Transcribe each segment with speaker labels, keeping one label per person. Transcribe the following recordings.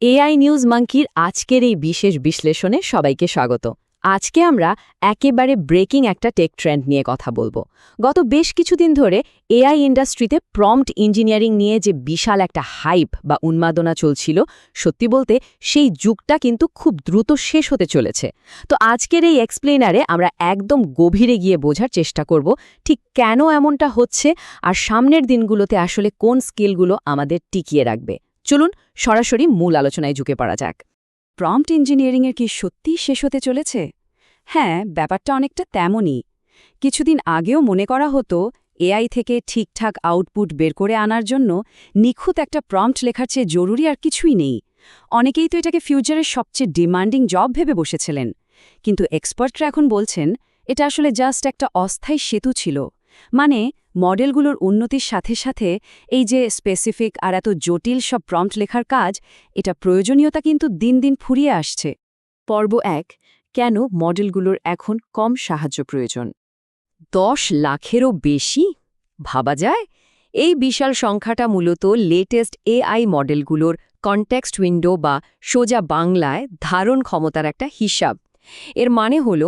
Speaker 1: AI news মাঙ্কির আজকের এই বিশেষ বিশ্লেষণে সবাইকে স্বাগত। আজকে আমরা একেবারে ব্রেকিং একটা টেক ট্রেন্ড নিয়ে কথা বলবো। গত বেশ কিছুদিন ধরে এআই ইন্ডাস্ট্রিতে প্রম্পট ইঞ্জিনিয়ারিং নিয়ে যে বিশাল একটা হাইপ বা উন্মাদনা চলছিল, সত্যি বলতে সেই যুগটা কিন্তু খুব দ্রুত শেষ হতে চলেছে। তো আজকের এই এক্সপ্লেনারে আমরা একদম গভীরে গিয়ে বোঝার চেষ্টা করব ঠিক কেন এমনটা হচ্ছে আর সামনের দিনগুলোতে আসলে কোন স্কিলগুলো আমাদের টিকিয়ে রাখবে। চলুন সরাসরি মূল আলোচনায় ঝুঁকে পড়া যাক।
Speaker 2: প্রম্পট ইঞ্জিনিয়ারিংয়ের কি সত্যিই শেষ হতে চলেছে? হ্যাঁ, ব্যাপারটা অনেকটা তেমনই। কিছুদিন আগেও মনে করা হতো এআই থেকে ঠিকঠাক আউটপুট বের করে আনার জন্য নিখুঁত একটা প্রম্পট লেখার চেয়ে জরুরি আর কিছুই নেই। অনেকেই তো এটাকে ফিউচারের সবচেয়ে ডিমান্ডিং জব ভেবে বসেছিলেন। কিন্তু এক্সপার্টরা এখন বলছেন এটা আসলে জাস্ট একটা অস্থায়ী সেতু ছিল। মানে মডেলগুলোর উন্নতির সাথে সাথে এই যে স্পেসিফিক আর এত জটিল সব প্রম্পট লেখার কাজ, এটা প্রয়োজনীয়তা কিন্তু দিন দিন ফুরিয়ে আসছে।
Speaker 1: পর্ব ১, কেন মডেলগুলোর এখন কম সাহায্য প্রয়োজন। ১০ লাখেরও বেশি? ভাবা যায়? এই বিশাল সংখ্যাটা মূলত লেটেস্ট এআই মডেলগুলোর কনটেক্সট উইন্ডো বা সোজা বাংলায় ধারণ ক্ষমতার একটা হিসাব। এর মানে হল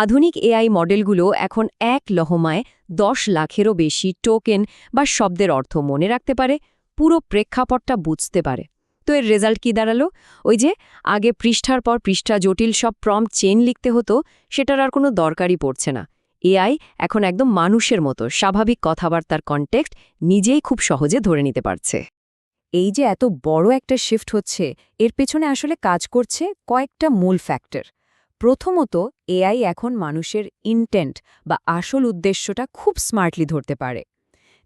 Speaker 1: আধুনিক এআই মডেলগুলো এখন এক লহমায় ১০ লাখেরও বেশি টোকেন বা শব্দের অর্থ মনে রাখতে পারে, পুরো প্রেক্ষাপটটা বুঝতে পারে। তো এর রেজাল্ট কি দাঁড়ালো? ওই যে আগে পৃষ্ঠার পর পৃষ্ঠা জটিল সব প্রম্পট চেন লিখতে হতো, সেটার আর কোনো দরকারই পড়ছে না। এআই এখন একদম মানুষের মতো স্বাভাবিক কথাবার্তার কনটেক্সট নিজেই খুব সহজে ধরে নিতে পারছে।
Speaker 2: এই যে এত বড় একটা শিফট হচ্ছে, এর পেছনে আসলে কাজ করছে কয়েকটা মূল ফ্যাক্টর। প্রথমত, এআই এখন মানুষের ইন্টেন্ট বা আসল উদ্দেশ্যটা খুব স্মার্টলি ধরতে পারে।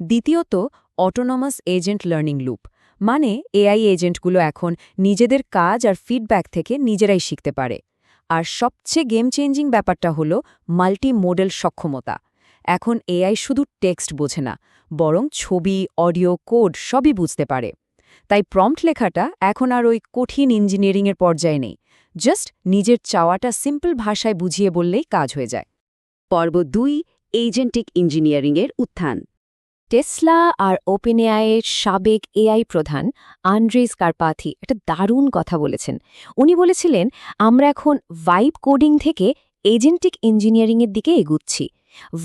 Speaker 2: দ্বিতীয়ত, অটোনমাস এজেন্ট লার্নিং লুপ, মানে এআই এজেন্টগুলো এখন নিজেদের কাজ আর ফিডব্যাক থেকে নিজেরাই শিখতে পারে। আর সবচেয়ে গেম চেঞ্জিং ব্যাপারটা হলো মাল্টি মোডেল সক্ষমতা। এখন এআই শুধু টেক্সট বোঝে না, বরং ছবি, অডিও, কোড সবই বুঝতে পারে। তাই প্রম্পট লেখাটা এখন আর ওই কঠিন ইঞ্জিনিয়ারিংয়ের পর্যায়ে নেই, জাস্ট নিজের চাওয়াটা সিম্পল ভাষায় বুঝিয়ে বললেই কাজ হয়ে যায়।
Speaker 1: পর্ব ২, এজেন্টিক ইঞ্জিনিয়ারিংয়ের উত্থান। টেসলা আর ওপেনএআইয়ের সাবেক এআই প্রধান আন্দ্রেস কারপাথি একটা দারুণ কথা বলেছেন। উনি বলেছিলেন, আমরা এখন ভাইব কোডিং থেকে এজেন্টিক ইঞ্জিনিয়ারিংয়ের দিকে এগুচ্ছি।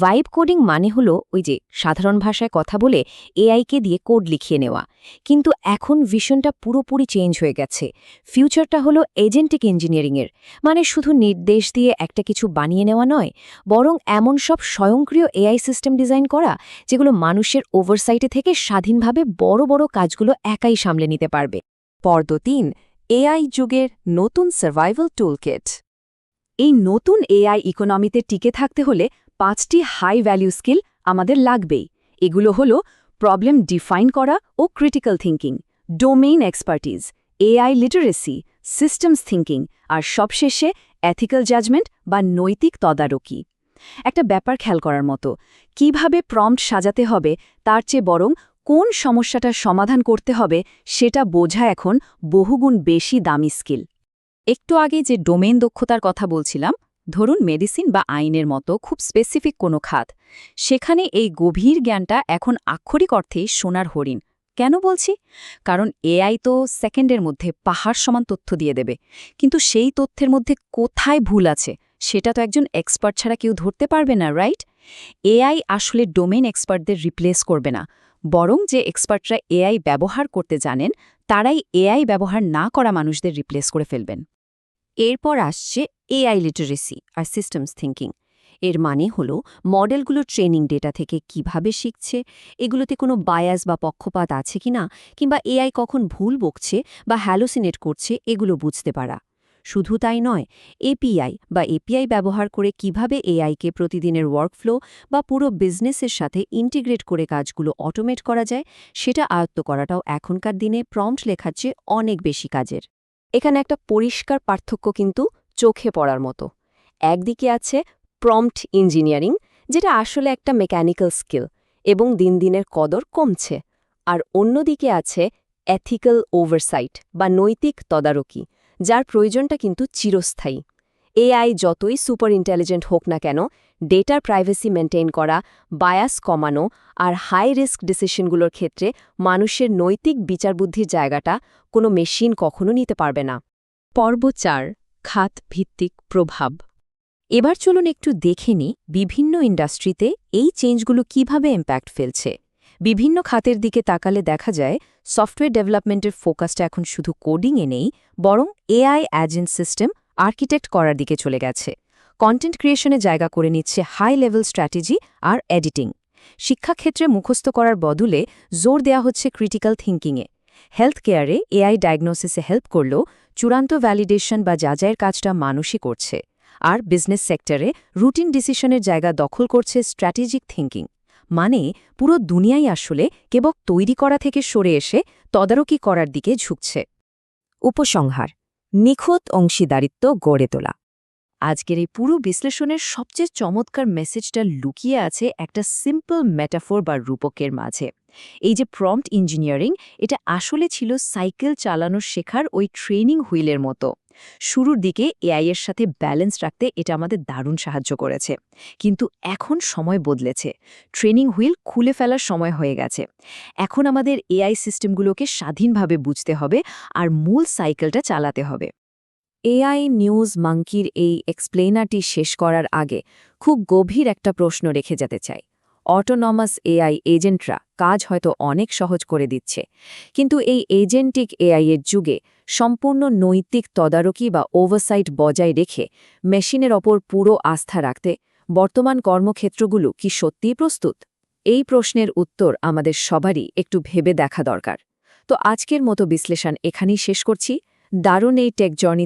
Speaker 1: ভাইব কোডিং মানে হলো ওই যে সাধারণ ভাষায় কথা বলে এআইকে দিয়ে কোড লিখিয়ে নেওয়া। কিন্তু এখন ভিশনটা পুরোপুরি চেঞ্জ হয়ে গেছে। ফিউচারটা হলো এজেন্টিক ইঞ্জিনিয়ারিংয়ের, মানে শুধু নির্দেশ দিয়ে একটা কিছু বানিয়ে নেওয়া নয়, বরং এমন সব স্বয়ংক্রিয় এআই সিস্টেম ডিজাইন করা যেগুলো মানুষের ওভারসাইটে থেকে স্বাধীনভাবে বড় বড় কাজগুলো একাই সামলে নিতে পারবে। পর্ব ৩, এআই যুগের নতুন সার্ভাইভাল টুলকিট।
Speaker 2: এই নতুন এআই ইকোনমিতে টিকে থাকতে হলে 5টি হাই ভ্যালু স্কিল আমাদের লাগবেই। এগুলো হলো প্রবলেম ডিফাইন করা ও critical thinking, domain expertise, AI literacy, systems thinking, আর সবশেষে এথিক্যাল জাজমেন্ট বা নৈতিক তদারকি। একটা ব্যাপার খেয়াল করার মতো, কিভাবে প্রম্পট সাজাতে হবে তার চেয়ে বরং কোন সমস্যাটার সমাধান করতে হবে সেটা বোঝা এখন বহুগুণ বেশি দামি স্কিল।
Speaker 1: একটু আগে যে ডোমেইন দক্ষতার কথা বলছিলাম, ধরুন মেডিসিন বা আইনের মতো খুব স্পেসিফিক কোনো খাত, সেখানে এই গভীর জ্ঞানটা এখন আক্ষরিক অর্থেই সোনার হরিণ। কেন বলছি? কারণ এআই তো সেকেন্ডের মধ্যে পাহাড় সমান তথ্য দিয়ে দেবে, কিন্তু সেই তথ্যের মধ্যে কোথায় ভুল আছে সেটা তো একজন এক্সপার্ট ছাড়া কেউ ধরতে পারবে না, রাইট? এআই আসলে ডোমেইন এক্সপার্টদের রিপ্লেস করবে না, বরং যে এক্সপার্টরা এআই ব্যবহার করতে জানেন তারাই এআই ব্যবহার না করা মানুষদের রিপ্লেস করে ফেলবেন। এরপর আসছে এআই লিটারেসি আর সিস্টেমস থিঙ্কিং। এর মানে হলো মডেলগুলো ট্রেনিং ডেটা থেকে কিভাবে শিখছে, এগুলোতে কোনো বায়াস বা পক্ষপাত আছে কিনা, কিংবা এআই কখন ভুল বকছে বা হ্যালোসিনেট করছে এগুলো বুঝতে পারা। শুধু তাই নয়, এপিআই ব্যবহার করে কিভাবে এআইকে প্রতিদিনের ওয়ার্কফ্লো বা পুরো বিজনেসের সাথে ইন্টিগ্রেট করে কাজগুলো অটোমেট করা যায়, সেটা আয়ত্ত করাটাও এখনকার দিনে প্রম্পট লেখার চেয়ে অনেক বেশি কাজের। এখানে একটা পরিষ্কার পার্থক্য কিন্তু চোখে পড়ার মতো। একদিকে আছে প্রম্পট ইঞ্জিনিয়ারিং, যেটা আসলে একটা মেকানিক্যাল স্কিল এবং দিন দিনের কদর কমছে, আর অন্যদিকে আছে এথিক্যাল ওভারসাইট বা নৈতিক তদারকি, যার প্রয়োজনটা কিন্তু চিরস্থায়ী।
Speaker 2: এআই যতই সুপার ইন্টেলিজেন্ট হোক না কেন, ডেটার প্রাইভেসি মেনটেন করা, বায়াস কমানো আর হাই রিস্ক ডিসিশনগুলোর ক্ষেত্রে মানুষের নৈতিক বিচারবুদ্ধির জায়গাটা কোনো মেশিন কখনো নিতে পারবে না।
Speaker 1: পর্ব 4 খাত ভিত্তিক প্রভাব। এবার চলুন একটু দেখে নিই বিভিন্ন ইন্ডাস্ট্রিতে এই চেঞ্জগুলো কিভাবে ইম্প্যাক্ট ফেলছে। বিভিন্ন খাতের দিকে তাকালে দেখা যায় সফটওয়্যার ডেভেলপমেন্টের ফোকাসটা এখন শুধু কোডিংয়ে নেই, বরং এআই এজেন্ট সিস্টেম আর্কিটেক্ট করার দিকে চলে গেছে। কন্টেন্ট ক্রিয়েশনে জায়গা করে নিচ্ছে হাই লেভেল স্ট্র্যাটেজি আর এডিটিং। শিক্ষাক্ষেত্রে মুখস্থ করার বদলে জোর দেয়া হচ্ছে ক্রিটিক্যাল থিঙ্কিংয়ে। হেলথ কেয়ারে এআই ডায়াগনোসিসে হেল্প করলেও চূড়ান্ত ভ্যালিডেশন বা যাচাইয়ের কাজটা মানুষই করছে। আর বিজনেস সেক্টরে রুটিন ডিসিশনের জায়গা দখল করছে স্ট্র্যাটেজিক থিঙ্কিং। মানে পুরো দুনিয়াই আসলে কেবল তৈরি করা থেকে সরে এসে তদারকি করার দিকে ঝুঁকছে।
Speaker 2: উপসংহার: নিখুঁত অংশীদারিত্ব গড়ে তোলা।
Speaker 1: আজকের এই পুরো বিশ্লেষণের সবচেয়ে চমৎকার মেসেজটা লুকিয়ে আছে একটা সিম্পল মেটাফোর বা রূপকের মাঝে। এই যে প্রম্পট ইঞ্জিনিয়ারিং, এটা আসলে ছিল সাইকেল চালানো শেখার ওই ট্রেনিং হুইলের মতো। শুরুর দিকে এআই এর সাথে ব্যালেন্স রাখতে এটা আমাদের দারুণ সাহায্য করেছে, কিন্তু এখন সময় বদলেছে। ট্রেনিং হুইল খুলে ফেলার সময় হয়ে গেছে। এখন আমাদের এআই সিস্টেমগুলোকে স্বাধীনভাবে বুঝতে হবে আর মূল সাইকেলটা চালাতে হবে।
Speaker 2: এআই নিউজ মাঙ্কির এই এক্সপ্লেনারটি শেষ করার আগে খুব গভীর একটা প্রশ্ন রেখে যেতে চাই। অটোনমাস এআই এজেন্টরা কাজ হয়তো অনেক সহজ করে দিচ্ছে, কিন্তু এই এজেন্টিক এআই এর যুগে সম্পূর্ণ নৈতিক তদারকি বা ওভারসাইট বজায় রেখে মেশিনের ওপর পুরো আস্থা রাখতে বর্তমান কর্মক্ষেত্রগুলো কি সত্যিই প্রস্তুত? এই প্রশ্নের উত্তর আমাদের সবারই একটু ভেবে দেখা দরকার। তো আজকের মতো বিশ্লেষণ এখানেই শেষ করছি। দারুণ এই টেক জার্নি